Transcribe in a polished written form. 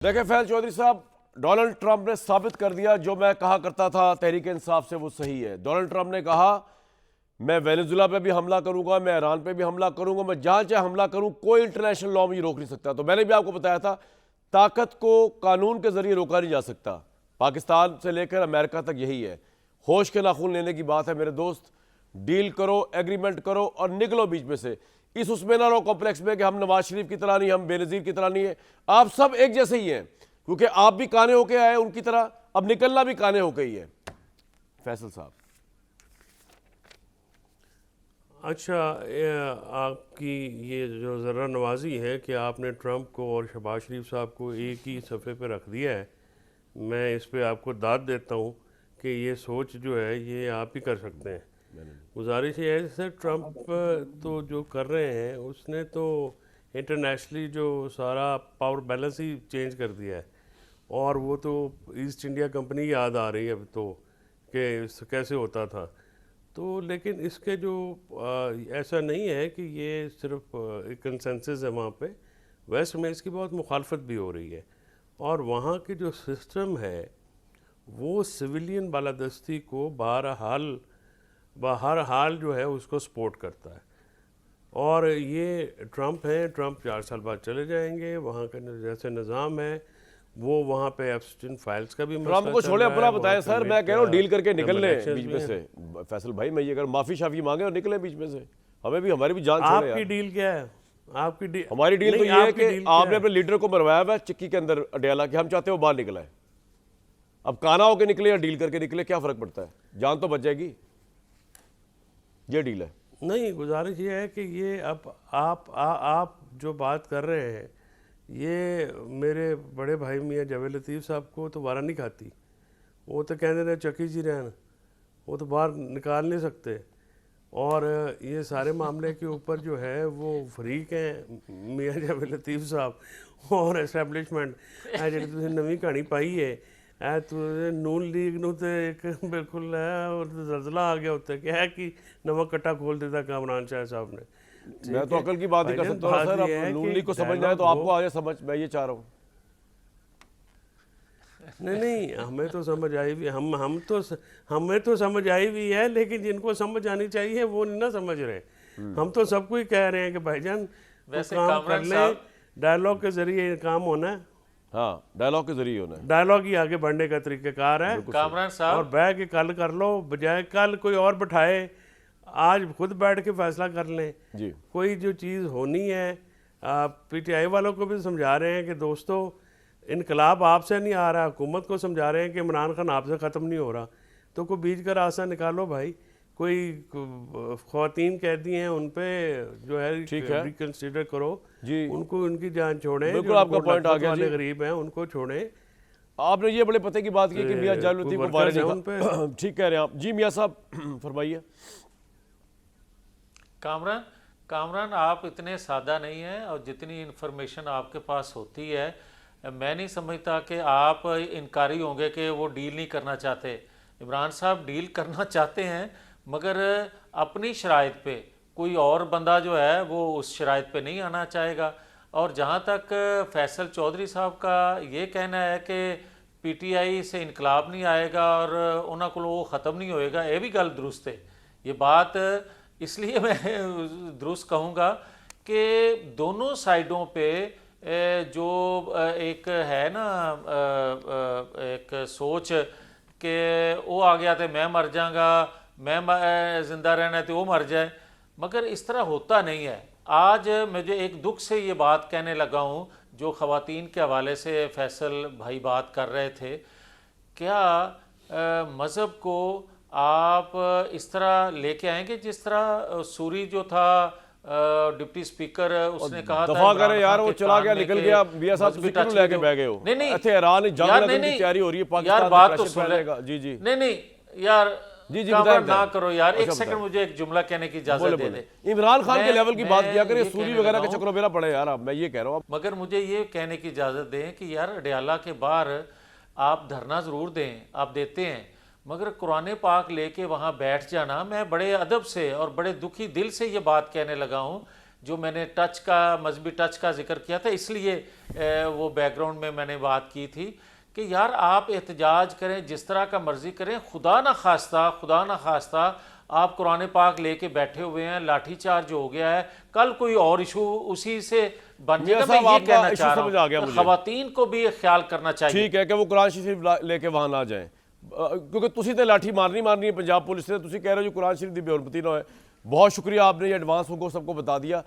देखिए फैल चौधरी साहब, डोनाल्ड ट्रंप ने साबित कर दिया जो मैं कहा करता था तहरीक इंसाफ से वो सही है। डोनाल्ड ट्रंप ने कहा मैं वेनेजुला पे भी हमला करूंगा, मैं ईरान पे भी हमला करूंगा, मैं जहां चाहे हमला करूं, कोई इंटरनेशनल लॉ मुझे रोक नहीं सकता। तो मैंने भी आपको बताया था ताकत को कानून के जरिए रोका नहीं जा सकता। पाकिस्तान से लेकर अमेरिका तक यही है। होश के नाखून लेने की बात है मेरे दोस्त। डील करो, एग्रीमेंट करो और निकलो बीच में से। इस उसमें ना रहो कॉम्प्लेक्स में कि हम नवाज शरीफ की तरह नहीं, हम बेनजीर की तरह नहीं है। आप सब एक जैसे ही हैं, क्योंकि आप भी काने होके आए उनकी तरह, अब निकलना भी काने होके ही है। फैसल साहब, अच्छा, आपकी ये जो ज़रा नवाजी है कि आपने ट्रंप को और शहबाज शरीफ साहब को एक ही सफ़े पे रख दिया है, मैं इस पे आपको दाद देता हूँ कि ये सोच जो है ये आप ही कर सकते हैं। गुजारिश ये है, जैसे ट्रंप तो जो कर रहे हैं उसने तो इंटरनेशनली जो सारा पावर बैलेंस ही चेंज कर दिया है, और वो तो ईस्ट इंडिया कंपनी याद आ रही है अब तो कि कैसे होता था। तो लेकिन इसके जो ऐसा नहीं है कि ये सिर्फ एक कंसेंसस है वहाँ पे, वेस्ट में इसकी बहुत मुखालफत भी हो रही है। और वहाँ की जो सिस्टम है वो सिविलियन बालादस्ती को बहरहाल जो है उसको सपोर्ट करता है। और ये ट्रंप हैं, ट्रंप 4 साल बाद चले जाएंगे। वहाँ का जैसे निज़ाम है वो वहाँ पे एप्स्टीन फाइल्स का भी मसला ट्रंप को चल छोड़े, रहा अपना है, बताएं वहाँ सर। पे मैं कह रहा हूँ डील करके निकल ले elections बीच भी में हैं। से। फैसल भाई, मैं ये कर माफी शाफी मांगे और निकले बीच में से। हमें भी, हमारी भी जान छोड़े आपकी यार। डील क्या है? आपकी डील, हमारी डील तो नहीं, ये है आपकी कि डील क्या आपने है? अपने लीडर को मरवाया हुआ है चिक्की के अंदर अडयाला कि हम चाहते हो बाहर निकला है। अब काना होके निकले या डील करके निकले, क्या फर्क पड़ता है? जान तो बच जाएगी। ये डील है। नहीं, गुजारिश ये है कि ये अब आप जो बात कर रहे हैं ये मेरे बड़े भाई मियाँ जावेद लतीफ़ साहब को तो वारा नहीं खाती। वो तो कहते रहे चक्की जी रहन, वो तो बाहर निकाल नहीं सकते। और ये सारे मामले के ऊपर जो है वो फरीक हैं मियाँ जावेद लतीफ़ साहब और एस्टैब्लिशमेंट है जी नवी कहानी पाई है। नून लीग नूं ते एक बिल्कुल है और जलजला आ गया उत्ते क्या है कि नवा कट्टा खोल दिता कामरान शाह साहब ने। मैं तो अकल की बात ही कर भाईजान, सकता हूँ बात सर। ये अब है नून कि लीग को समझना है तो dialogue आपको हो। आगे समझ, मैं ये चाह रहा हूँ। नहीं, हमें तो समझ आई भी, हमें तो समझ आई भी है, लेकिन जिनको समझ आनी चाहिए वो नहीं ना समझ रहे। हम तो सबको ही कह रहे हैं कि भाईजान वैसे काम कर कामरान लें, साहब, डायलॉग के जरिए काम होना है। हाँ, डायलॉग के जरिए होना है। डायलॉग ही आगे बढ़ने का तरीक़ाकार है। कामरान और साहब, बैठ के कल कर लो, बजाय कल कोई और बैठाए, आज खुद बैठ के फैसला कर लें। जी, कोई जो चीज़ होनी है, पीटीआई वालों को भी समझा रहे हैं कि दोस्तों इनकलाब आपसे नहीं आ रहा, हुकूमत को समझा रहे हैं कि इमरान खान आपसे ख़त्म नहीं हो रहा, तो कोई बीच का रास्ता निकालो भाई। कोई ख़वातीन कैदी हैं उन पे जो है रिकन्सिडर करो जी, उनको, उनकी जान छोड़ें। बिल्कुल जो आपका पॉइंट आ गया वाले जी। गरीब हैं उनको छोड़ें। आपने ये बड़े पते की बात की कि मियाँ जावेद लतीफ़ को बारे वर्कर्स हैं नहीं उन पे। ठीक कह रहे हैं आप जी। मियाँ साहब फरमाइए। कामरान कामरान आप इतने सादा नहीं हैं, और जितनी इन्फॉर्मेशन आपके पास होती है मैं नहीं समझता कि आप इनकारी होंगे कि वो डील नहीं करना चाहते। इमरान साहब डील करना चाहते हैं, मगर अपनी शराइत पे। कोई और बंदा जो है वो उस शराइत पे नहीं आना चाहेगा। और जहाँ तक फैसल चौधरी साहब का ये कहना है कि पीटीआई से इनकलाब नहीं आएगा और उन्होंने को वो ख़त्म नहीं होएगा, ये भी गल दुरुस्त है। ये बात इसलिए मैं दुरुस्त कहूँगा कि दोनों साइडों पे जो एक है ना, एक सोच कि वो आ गया तो मैं मर जाऊँगा, मैं ज़िंदा रहना है तो वो मर जाए, मगर इस तरह होता नहीं है। आज मुझे एक दुख से ये बात कहने लगा हूँ, जो ख़वातीन के हवाले से फैसल भाई बात कर रहे थे, क्या मज़हब को आप इस तरह लेके आएंगे जिस तरह सूरी जो था डिप्टी स्पीकर, उसने कहा था दफा इमरान करे यार, खान वो के चला कान गया, में निकल कि गया। मियाँ साहब मजहबी स्पीकर टच लेके जो- बह गए हो। नहीं नहीं इत्थे ईरान जंग यार, लगने नहीं की तैयारी हो रही है, यार पाकिस्तान बात में तो प्रेशर सुन ले। फैलेगा। जी जी नहीं नहीं यार, जी जी, कामरान बताएं, ना बताएं। करो यार, एक अच्छा, सेकंड बताएं। मुझे एक जुमला कहने की इजाजत बोले दे बोले। दे। इमरान खान के लेवल की बात किया करिए, ये सूरी कहने वगैरह लगा के हूं, चक्रों में ना पड़े यार। अब मैं ये कह रहा हूँ मगर मुझे ये कहने की इजाज़त दें कि यार अडयाला के बाहर आप धरना ज़रूर दें, आप देते हैं, मगर कुरान पाक लेके वहाँ बैठ जाना, मैं बड़े अदब से और बड़े दुखी दिल से ये बात कहने लगा हूँ जो मैंने टच का मजहबी टच का जिक्र किया था, इसलिए वो बैकग्राउंड में मैंने बात की थी कि यार आप एहतजाज करें, जिस तरह का मर्जी करें, खुदा ना खास्ता आप कुरान पाक लेके बैठे हुए हैं, लाठीचार्ज हो गया है, कल कोई और इशू उसी से बन जाएगा। मैं ये कहना चाह रहा हूँ खवातीन को भी ख्याल करना चाहिए। ठीक है कि वो कुरान शरीफ लेके वहां ना जाएं, क्योंकि तुसी तो लाठी मारनी है पंजाब पुलिस ने, तुसी कह रहे हो जो कुरान शरीफ की बेहरमती ना हो। बहुत शुक्रिया, आपने ये एडवांस होकर सबको बता दिया।